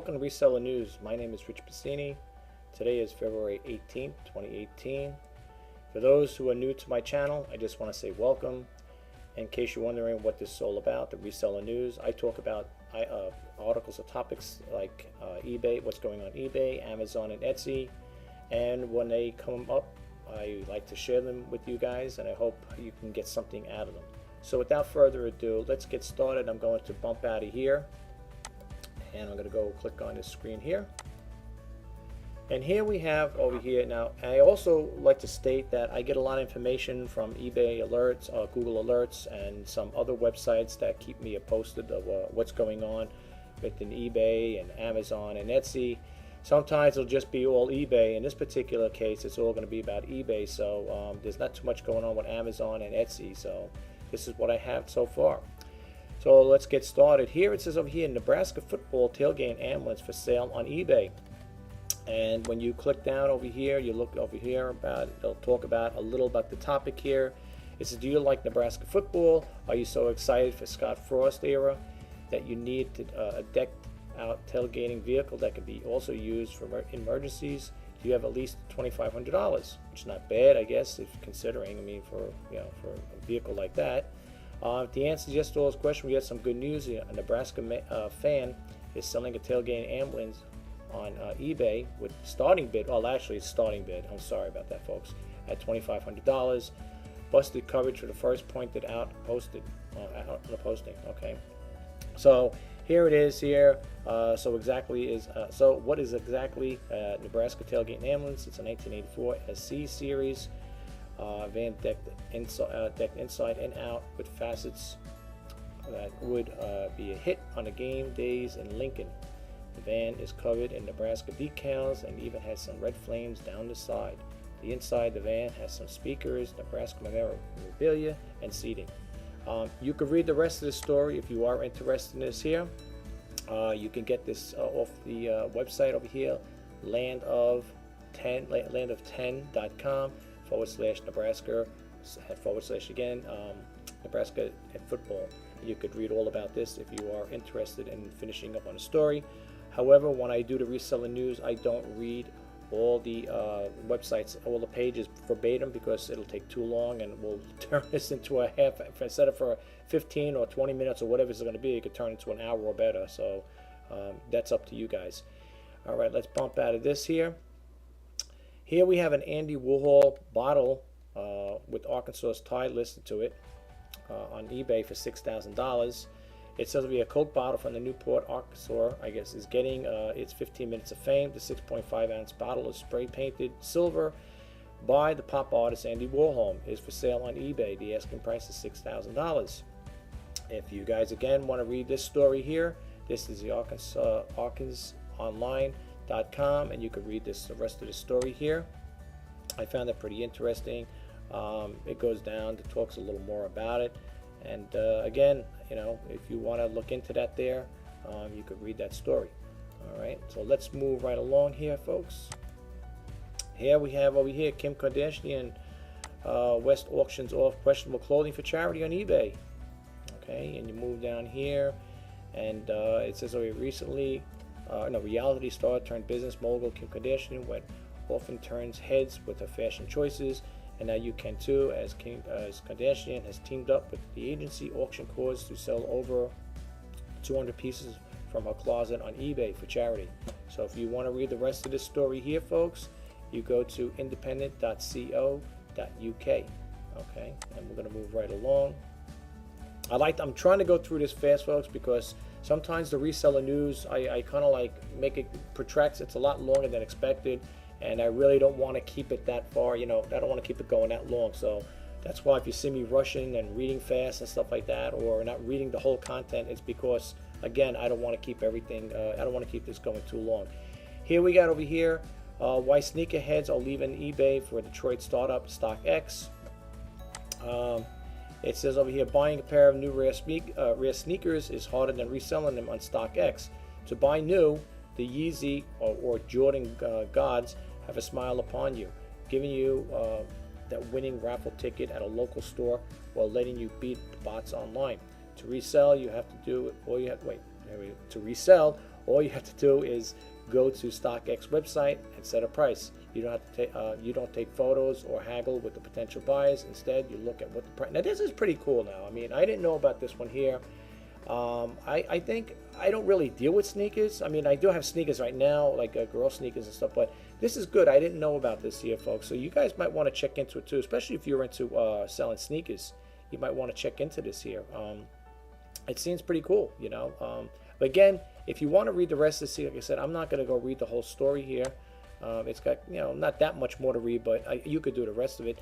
Welcome to Reseller News. My name is Rjpasini. Today is February 18th, 2018. For those who are new to my channel, I just want to say welcome. In case you're wondering what this is all about, the Reseller News, I talk about articles or topics like eBay, what's going on eBay, Amazon, and Etsy. And when they come up, I like to share them with you guys, and I hope you can get something out of them. So without further ado, let's get started. I'm going to bump out of here. And I'm going to go click on this screen here. And here we have over here. Now, I also like to state that I get a lot of information from eBay alerts, Google alerts, and some other websites that keep me posted of what's going on within eBay and Amazon and Etsy. Sometimes it'll just be all eBay. In this particular case, it's all going to be about eBay. So there's not too much going on with Amazon and Etsy. So this is what I have so far. So let's get started. Here it says over here, Nebraska football tailgate ambulance for sale on eBay. And when you click down over here, you look over here about it. They'll talk about a little about the topic here. It says, do you like Nebraska football? Are you so excited for Scott Frost era that you need a decked out tailgating vehicle that can be also used for emergencies? Do you have at least $2,500? Which is not bad, I guess, if considering. I mean, for a vehicle like that. If the answer is yes to all this question, we have some good news. A Nebraska fan is selling a tailgating ambulance on eBay with starting bid. Well, actually, it's starting bid. I'm sorry about that, folks. At $2,500. Busted coverage for the first pointed out posted out on the posting. Okay. So here it is. Here. So what is exactly Nebraska tailgating ambulance? It's a 1984 SC series. Van decked inside and out with facets that would be a hit on the game days in Lincoln. The van is covered in Nebraska decals and even has some red flames down the side. The inside the van has some speakers, Nebraska memorabilia, and seating. You can read the rest of the story if you are interested in this here. You can get this off the website over here, landof10.com. /Nebraska Nebraska at football. You could read all about this if you are interested in finishing up on a story. However, when I do the Reseller News, I don't read all the websites, all the pages verbatim, because it'll take too long, and we'll turn this into a half. Instead of for 15 or 20 minutes or whatever it's going to be, it could turn into an hour or better. So that's up to you guys. All right, let's bump out of this here. Here we have an Andy Warhol bottle with Arkansas's tie listed to it on eBay for $6,000. It says we a Coke bottle from the Newport, Arkansas, I guess, is getting its 15 minutes of fame. The 6.5 ounce bottle is spray painted silver by the pop artist Andy Warhol. It is for sale on eBay. The asking price is $6,000. If you guys again want to read this story here, this is the ArkansasOnline.com, and you can read the rest of the story here. I found it pretty interesting. It goes down, it talks a little more about it, and again, if you want to look into that there, you could read that story. All right, so let's move right along here, folks. Here we have over here Kim Kardashian West auctions off questionable clothing for charity on eBay. Okay, and you move down here, and it says recently. Reality star turned business mogul Kim Kardashian often turns heads with her fashion choices, and now you can too, as Kardashian has teamed up with the agency Auction Cause to sell over 200 pieces from her closet on eBay for charity. So if you want to read the rest of this story here, folks, you go to independent.co.uk. Okay, and we're going to move right along. I'm trying to go through this fast, folks, because sometimes the Reseller News, I kind of like make it protracts. It's a lot longer than expected, and I really don't want to keep it that far. I don't want to keep it going that long. So that's why if you see me rushing and reading fast and stuff like that, or not reading the whole content, it's because, again, I don't want to keep everything. I don't want to keep this going too long. Here we got over here, why sneakerheads are leaving eBay for Detroit startup StockX. It says over here, buying a pair of new rare sneakers is harder than reselling them on StockX. To buy new, the Yeezy or Jordan gods have a smile upon you, giving you that winning raffle ticket at a local store while letting you beat the bots online. To resell, you have to do to resell, All you have to do is go to StockX website and set a price. You don't have to take you don't take photos or haggle with the potential buyers. Instead, you look at what the price. Now this is pretty cool. Now, I mean, I didn't know about this one here. I think I don't really deal with sneakers. I mean, I do have sneakers right now, like girl sneakers and stuff, but this is good. I didn't know about this here, folks. So you guys might want to check into it too, especially if you're into selling sneakers. You might want to check into this here. It seems pretty cool, you know. But again, if you want to read the rest of this, like I said, I'm not going to go read the whole story here. It's got, you know, not that much more to read, but you could do the rest of it.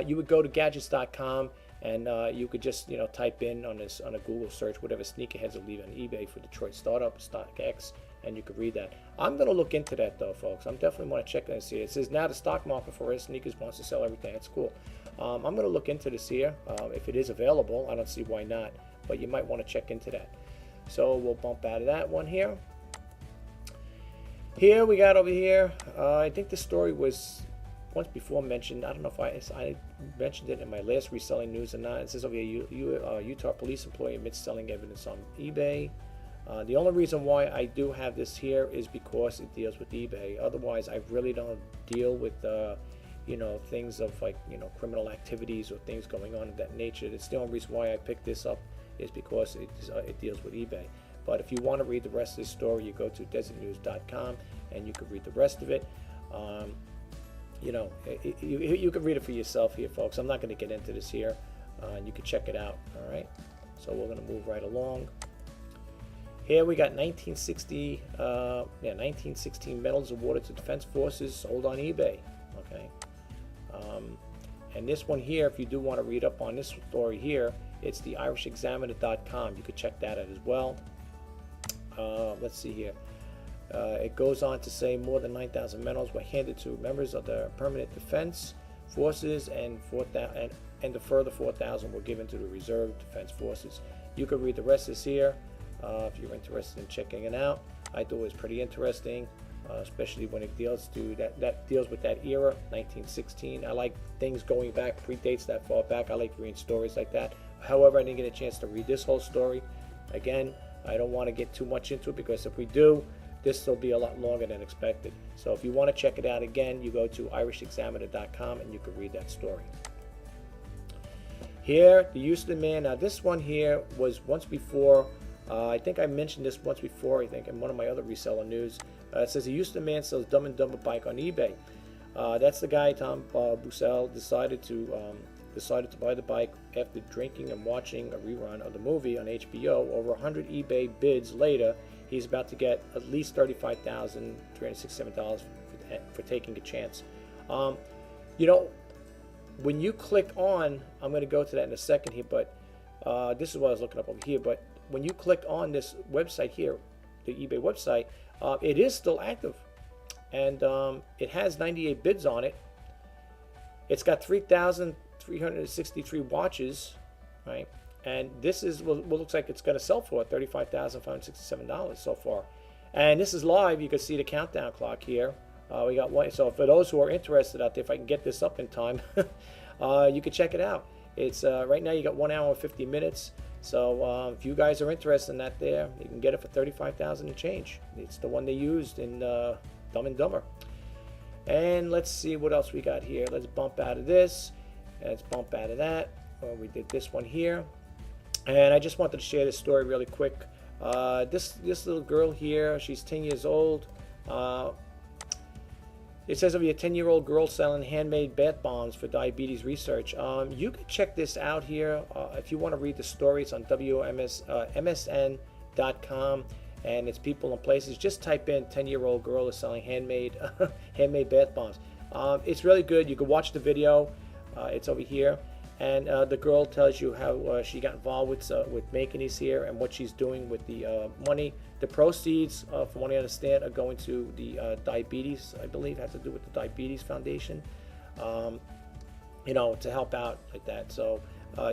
You would go to gadgets.com and you could just, you know, type in on a Google search whatever sneakerheads will leave on eBay for Detroit startup StockX, and you could read that. I'm going to look into that though, folks. I'm definitely want to check and see. It says now the stock market for sneakers wants to sell everything. That's cool. I'm going to look into this here. If it is available, I don't see why not, but you might want to check into that. So we'll bump out of that one here. Here we got over here, I think the story was once before mentioned. I don't know if I mentioned it in my last reselling news or not. It says over here, Utah police employee admits selling evidence on eBay. The only reason why I do have this here is because it deals with eBay. Otherwise, I really don't deal with you know, things of like, you know, criminal activities or things going on of that nature. That's the only reason why I picked this up, is because it deals with eBay. But if you want to read the rest of this story, you go to desertnews.com and you can read the rest of it. You know, you can read it for yourself here, folks. I'm not going to get into this here, and you can check it out. All right. So we're going to move right along. Here we got 1916 medals awarded to Defense Forces sold on eBay. Okay. And this one here, if you do want to read up on this story here, it's the irishexaminer.com. You could check that out as well. Let's see here. It goes on to say more than 9,000 medals were handed to members of the Permanent Defense Forces, and the further 4,000 were given to the Reserve Defense Forces. You can read the rest of this here if you're interested in checking it out. I thought it was pretty interesting, especially when it deals to that deals with that era, 1916. I like things going back, predates that far back. I like reading stories like that. However, I didn't get a chance to read this whole story. Again, I don't want to get too much into it, because if we do, this will be a lot longer than expected. So if you want to check it out again, you go to irishexaminer.com and you can read that story. Here, the Houston man. Now this one here was once before. I think I mentioned this once before, I think, in one of my other reseller news. It says a Houston man sells Dumb and Dumber bike on eBay. That's the guy, Tom Bussell, decided to buy the bike after drinking and watching a rerun of the movie on HBO. Over 100 eBay bids later, he's about to get at least $35,367 for taking a chance. You know, when you click on, I'm going to go to that in a second here, but this is what I was looking up over here. But when you click on this website here, the eBay website, it is still active, and it has 98 bids on it. It's got 3,363 watches, right? And this is what looks like it's going to sell for, $35,567 so far. And this is live. You can see the countdown clock here. We got one. So for those who are interested out there, if I can get this up in time, you can check it out. It's right now you got 1 hour and 50 minutes. So if you guys are interested in that, there you can get it for $35,000 and change. It's the one they used in Dumb and Dumber. And let's see what else we got here. Let's bump out of this. And let's bump out of that. We did this one here. And I just wanted to share this story really quick. This little girl here, she's 10 years old. It says over here, 10-year-old girl selling handmade bath bombs for diabetes research. You can check this out here if you want to read the stories on MSN.com, and it's people and places. Just type in 10-year-old girl is selling handmade handmade bath bombs. It's really good. You can watch the video. It's over here. And the girl tells you how she got involved with making these here and what she's doing with the money. The proceeds, from what I understand, are going to the diabetes, I believe, have to do with the Diabetes Foundation, you know, to help out like that. So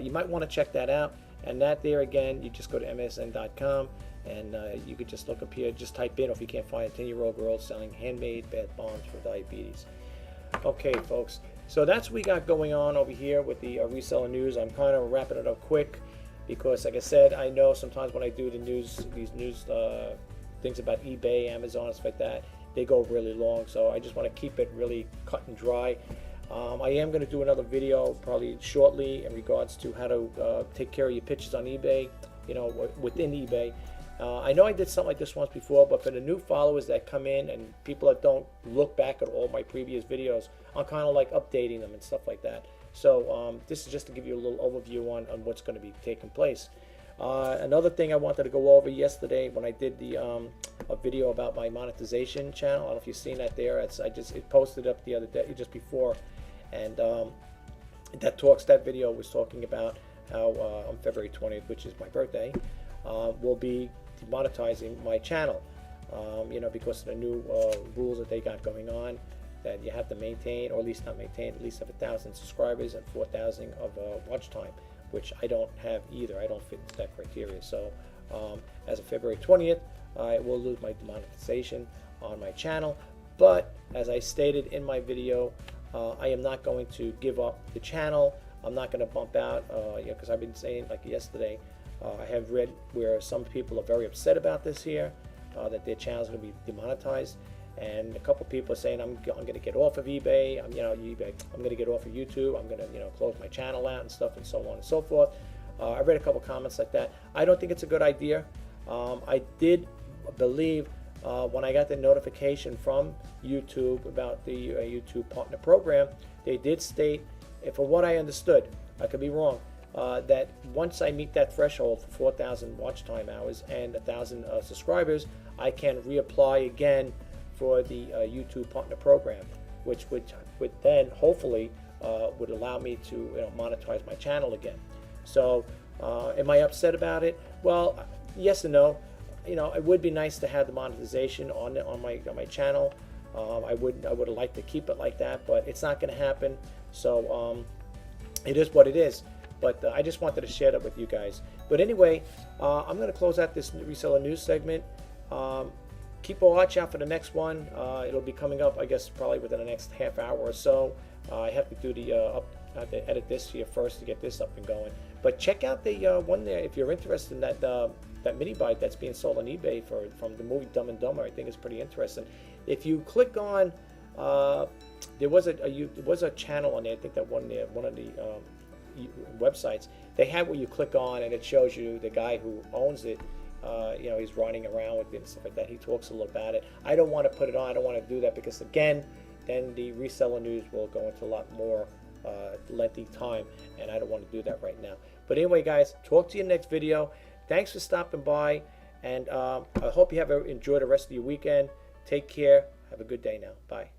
you might want to check that out. And that there, again, you just go to MSN.com, and you could just look up here, just type in, if you can't find a 10-year-old girl selling handmade bath bombs for diabetes. Okay, folks. So that's what we got going on over here with the reseller news. I'm kind of wrapping it up quick because, like I said, I know sometimes when I do the news, these news things about eBay, Amazon, and stuff like that, they go really long. So I just want to keep it really cut and dry. I am going to do another video probably shortly in regards to how to take care of your pictures on eBay, within eBay. I know I did something like this once before, but for the new followers that come in and people that don't look back at all my previous videos, I'm kind of like updating them and stuff like that. So this is just to give you a little overview on what's going to be taking place. Another thing I wanted to go over yesterday when I did the a video about my monetization channel. I don't know if you've seen that there. It posted up the other day, just before, and that video was talking about how on February 20th, which is my birthday, we'll be demonetizing my channel. Because of the new rules that they got going on, that you have to maintain, or at least not maintain, at least have 1,000 subscribers and 4,000 of watch time, which I don't have either. I don't fit into that criteria. So as of February 20th, I will lose my demonetization on my channel. But as I stated in my video, I am not going to give up the channel. I'm not going to bump out, because I've been saying, like yesterday, I have read where some people are very upset about this here, that their channel is going to be demonetized. And a couple people are saying I'm going to get off of eBay. I'm going to get off of YouTube. I'm going to close my channel out and stuff, and so on and so forth. I read a couple comments like that. I don't think it's a good idea. I did believe when I got the notification from YouTube about the YouTube Partner Program, they did state, from what I understood, I could be wrong, that once I meet that threshold for 4,000 watch time hours and 1,000 subscribers, I can reapply again for the YouTube Partner Program, which would then hopefully would allow me to monetize my channel again. So am I upset about it? Well, yes and no. It would be nice to have the monetization on my channel. I would have liked to keep it like that, but it's not going to happen. So it is what it is. But I just wanted to share that with you guys. But anyway, I'm going to close out this reseller news segment. Keep a watch out for the next one. It'll be coming up, I guess, probably within the next half hour or so. I have to do the I have to edit this here first to get this up and going. But check out the one there if you're interested in that mini bike that's being sold on eBay from the movie Dumb and Dumber. I think it's pretty interesting. If you click on, there was a channel on there. I think that one of the websites, they have where you click on and it shows you the guy who owns it. He's running around with it and stuff like that. He talks a little about it. I don't want to put it on. I don't want to do that because, again, then the reseller news will go into a lot more lengthy time, and I don't want to do that right now. But anyway, guys, talk to you next video. Thanks for stopping by, and I hope you have enjoyed the rest of your weekend. Take care. Have a good day now. Bye.